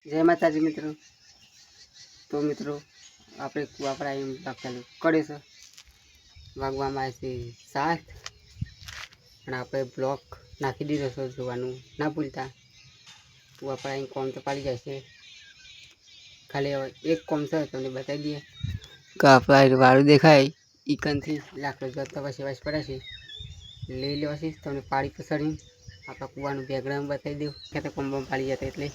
જય માતાજી મિત્રો. તો મિત્રો આપણે કુવા પર આવી ચાલુ કરે છે. વાગવામાં આવે છે 7 અને આપણે બ્લોક નાખી દીધો છે. જોવાનું ના ભૂલતા. કુવા પર આવી કોમ તો પાડી જાય છે. ખાલી હવે એક કોમ છે તમને બતાવી દઈએ કે આપણે વાળું દેખાય ઈકનથી લાકડો જતો પછી વાસ પડે છે લઈ લેવાથી તમને પાડી પસરી આપણા કુવાનું બેકગ્રાઉન્ડ બતાવી દઉં કે તો કોમ પાડી જતા એટલે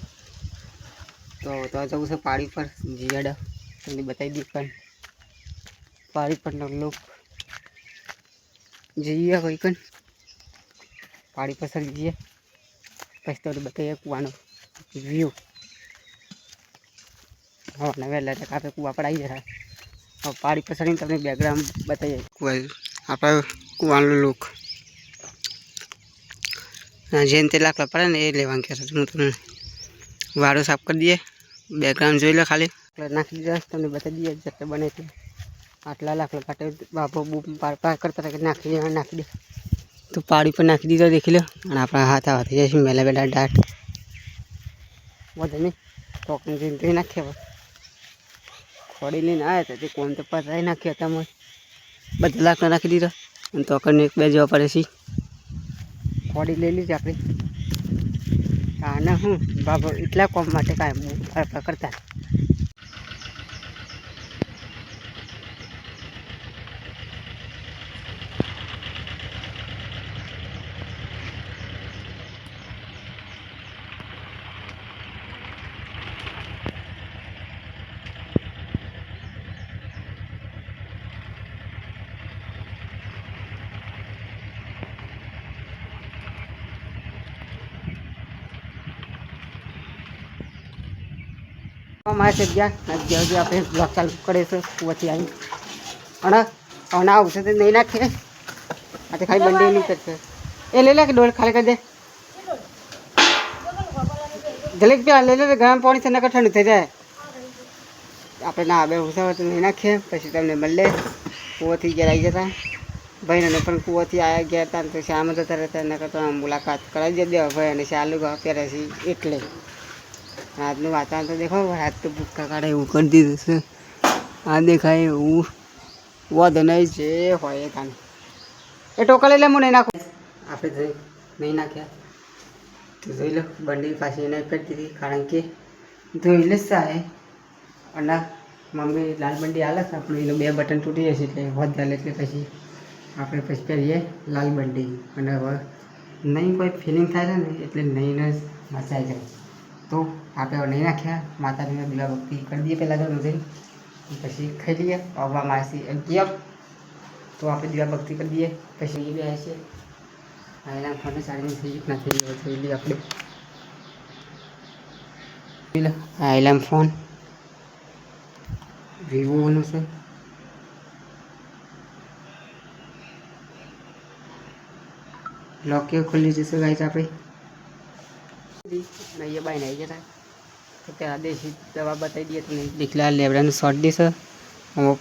તો જવું છે પાડી પર જીયાડ તમને બતાવી દઉં. પણ પાડી પરનો લુક જઈએ કોઈ કન પાડી પસંદ જઈએ પછી તમને બતાવીએ કુવાનો વ્યૂ. હા ને વહેલા તક આપણે કુવા પર આવી જતા. હવે પાડી પસંદ તમને બેકગ્રાઉન્ડ બતાવીએ કુવા આપણે કુવાનો લુક જેમ તે લાકડા પડે ને એ લેવાનું કહેતો હું તમને વાળો સાફ કરી દઈએ. બેકગ્રાઉન્ડ જોઈ લો ખાલી નાખી દીધા તમને બતાવી દઈએ જતે બને તે આટલા લાકડા કાઢે બાપો બૂમ પાર કરતા નાખી દે તો પાડી પર નાખી દીધો દેખી લો. અને આપણા હાથ આવતી જાય છે મેલા બેલા ડાટ વધે નહીં ટોકન જઈને નાખીએ. હવે ખોડી લઈને આવ્યા હતા તે કોમ તો પતાવી નાખ્યો તમે બધા લાકડા નાખી દીધા અને ટોકનને એક બે જવા પડે છે. ખોડી લઈ લીધી આપણે આના હું બાબો એટલા કોમ માટે કાંઈ કરતા મારે જગ્યા આપણે બ્લોક ચાલુ કરે છે કુવાથી આવી અને ના આવશે તો નહીં નાખીએ. આ તો ખાલી બંને નહીં કરશે એ લઈ લે કે ડોલ ખાલી કરી દે જલેક પ્યા લઈ લે ગરમ પાણી છે નકર ઠંડુ થઈ જાય. આપણે ના બે ઉસાવે તો નહીં નાખીએ પછી તમને મળે. કૂવાથી ગયા આવી જતા ભાઈને પણ કૂવાથી આવ્યા ગયા હતા તો શામ જતા રહેતા નકર તો મુલાકાત કરાવી દે ભાઈ અને ચાલુ પહેરે છે એટલે આજનું વાતાવરણ તો દેખો હાથ તો ભૂક્કા કાઢે એવું કરી દીધું છે. આ દેખાય એવું વધુ નહીં જે હોય એ કાને એ ટોકા લઈ લે હું નહીં નાખું. આપણે જોઈ નહીં નાખ્યા તો જોઈ લો બંડી પાછી નહીં કરી દીધી કારણ કે ધોઈ લે સાહેબ અને મમ્મી લાલ બંડી હાલે છે આપણે એનું 2 બટન તૂટી જશે એટલે વધુ હાલે એટલે પછી આપણે પછી પહેરીએ લાલ બંડી. અને હવે નહીં કોઈ ફિલિંગ થાય છે ને એટલે નહીં જ મચાઈ જાય તો આપણે નહીં નાખ્યા. માતાજીને દીવા ભક્તિ કરી દઈએ પહેલાં તો જઈ પછી ખાઈ લઈએ. આવવા માસી ગયા તો આપણે દીવા ભક્તિ કરી દઈએ પછી એ બે છે આયલા ફોને સાડીને થઈ ના થઈ જોઈ લઈએ આપણે આયલા ફોન વિવોનું છે. લોક કે ખુલ્લી જશે ગાઈસ આપણે અહીંયા બાઈને આવી જતા તો ત્યાં દેશી દવા બતાવી દઈએ તમને દીખલા લેબડાનું શોર્ટી છે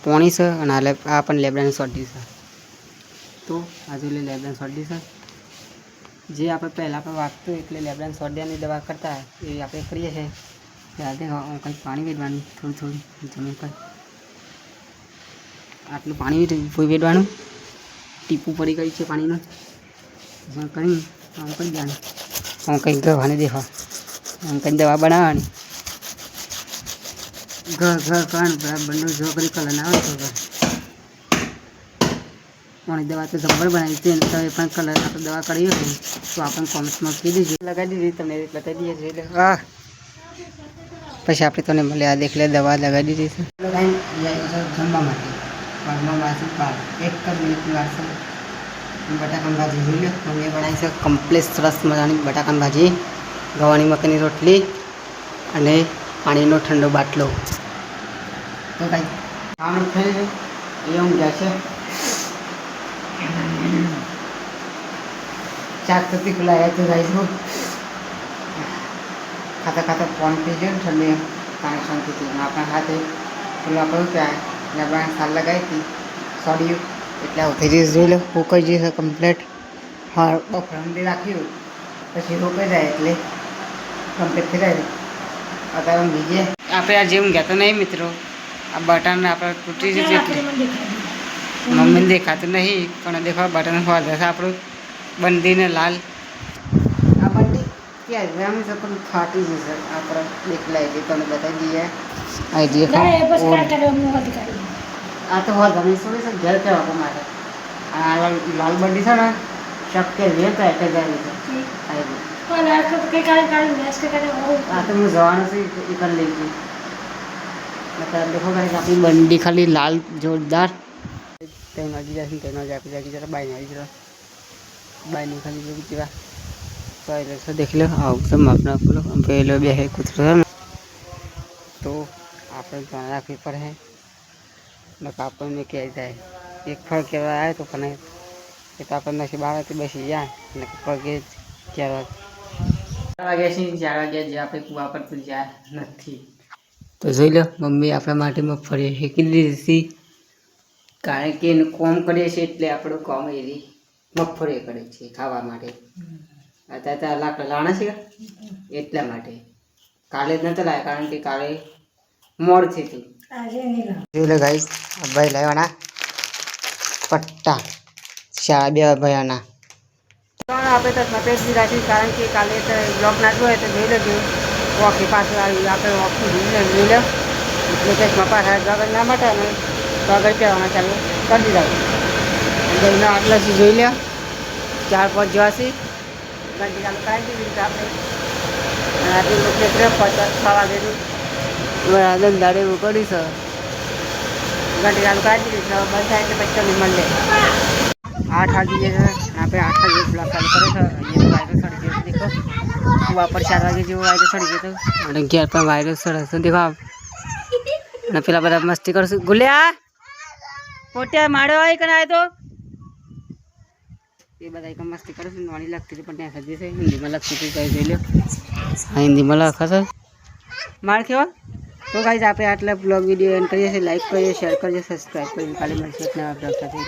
પોણી છે અને આ પણ લેબડાનું શોર્ટી છે. તો આજુ લેબડાનું શોર્ટી છે જે આપણે પહેલાં પણ વાગતું એટલે લેબડાનું શોર્ટીની દવા કરતા એ આપણે કરીએ છીએ. ત્યારે કંઈક પાણી વેડવાનું થોડું જમીન પર આટલું પાણી વેડવાનું ટીપું પડી ગયું છે પાણીનું કરી આમ કરી દેવાનું આમ કંઈક દવાને દેવા આમ કંઈક દવા બનાવવાની ઘર કરવાનું બંને જો કરી કલર ના આવે તો ઘર દવા તો જબ્બર બનાવી છે તો એ પણ કલર આપણે દવા કરીએ તો આપણને કોમેન્ટમાં કહી દીધી લગાવી દીધી તમને બતાવી દઈએ છીએ. હા પછી આપણે તને મળે આ દેખ લે દવા લગાવી દીધી છે જમવા માટે પરમામાંથી 1 મિનિટની વાર છે. બટાકાની ભાજી જોઈ લો મમ્મીએ બનાવી છે કમ્પ્લેટ સરસ મજાની બટાકાની ભાજી ગવાની મકાઈની રોટલી અને પાણીનો ઠંડો બાટલો. તો કાંઈ કામ થઈ એ ઊંઘ્યા છે ચાક થતી ખુલાયા તો જઈશું ખાતા ખાતા ફોન થઈ ગયો ને ઠંડી પાણી શાંતિથી આપણા હાથે પેલું આપણે ત્યાં લેબડાની સાલ લગાવી હતી સોડિયું એટલે આવું થઈ જઈશ. જોઈ લો ઉકાઈ જશે કમ્પ્લેટ. હા બફરાંડી રાખ્યું પછી રોકાઈ જાય એટલે કમ્પ્લીટ થઈ જાય. અત્યારે બીજે આપણે આ જેમ ગયા તો નહીં મિત્રો, આ બટન આપણે તૂટી જશે એટલે મમ્મીને દેખાતું નહીં, પણ દેખો બટન હોવા જશે આપણું બંદીને લાલ. આ બંદી ક્યાં એમ છે પણ ફાટી જશે. આપણે દેખલા એટલે તમને બતાવી દઈએ. આ દેખો આ તો હોવા જમી શું છે ઘેર કહેવા માટે. આ લાલ બંડી છે ને શક્ય વેત એટલે જાય છે. આ તો હું જવાનું છે એ કરી લઈ ગઈ. દેખો ભાઈ આપણી બંડી ખાલી લાલ જોરદાર. ત્યાં આવી જશે ત્યાં આપી જાગી જરા બાઈને આવી જરા બાઈની ખાલી જોઈ જેવા તો દેખી લો આવું તો માપના પેલો પેલો બે કૂતરો છે ને તો આપણે ધ્યાન રાખવી પડે. નકા આપણને કહે જાય એક ફળ કહેવા આવે તો પણ એ તો આપણને નસીબ આવે તો બેસી જાય ને પગે કહેવા 4 વાગ્યા છે 4 વાગ્યા જે આપણે કુવા પર તો જાય નથી. તો જોઈ લો મમ્મી આપણા માટે મગફળી શેકી દીધી, કારણ કે એનું કોમ કરીએ છીએ એટલે આપણું કોમ એવી મગફળી કરે છે ખાવા માટે. અત્યારે લાકડા લાણા છે એટલા માટે કાલે જ નહોતા લાવ્યા, કારણ કે કાલે મોડ થઈ હતી. જોઈ લો ગાઈસ ભાઈ લાવવાના પટ્ટા શાળા બે ભાઈઓના આપણે તો સફેદ રાખી, કારણ કે કાલે બ્લોક નાખવું હોય તો જોઈ લેજો વોકી પાછું આવી આપણે વોકી જોઈ લો એટલે ચશ્મા પાછા ગગર ના માટે અને ગગર પહેરવાના ચાલુ કરી દીધા. જઈને આટલા જોઈ લો 4-5 જેવા છે ઘંટી ચાલુ કરાવી દીધી આપણે. આટલું લોકો 6 વાગેનું ધંધાડે એવું કરીશું. ઘંટી ચાલુ કરાવી દીધી બંધ થાય એટલે પછી તમને મળે. 8 વાગી જાય છે આપણે 8 વાગે બ્લોક ચાલુ કરે છે. અહીંયા વાયરો સડી ગયો દેખો કુવા પર 4 વાગે જેવો વાયરો સડી ગયો હતો અને ઘેર પણ વાયરો સડે છે દેખો. અને પેલા બધા મસ્તી કરશું. ગુલ્યા પોટ્યા માળો આવી કને આવ્યો તો એ બધા એક મસ્તી કરે છે. નોની લખતી હતી પણ ત્યાં સજી છે હિન્દીમાં લખતી હતી કઈ જોઈ લો. હા હિન્દીમાં લખે છે માર કેવા. તો ગાઈઝ આપણે આટલા બ્લોગ વિડીયો એન્ડ કરીએ છીએ. લાઈક કરીએ, શેર કરીએ, સબસ્ક્રાઈબ કરીએ. કાલે મળશે એક નવા બ્લોગ સાથે.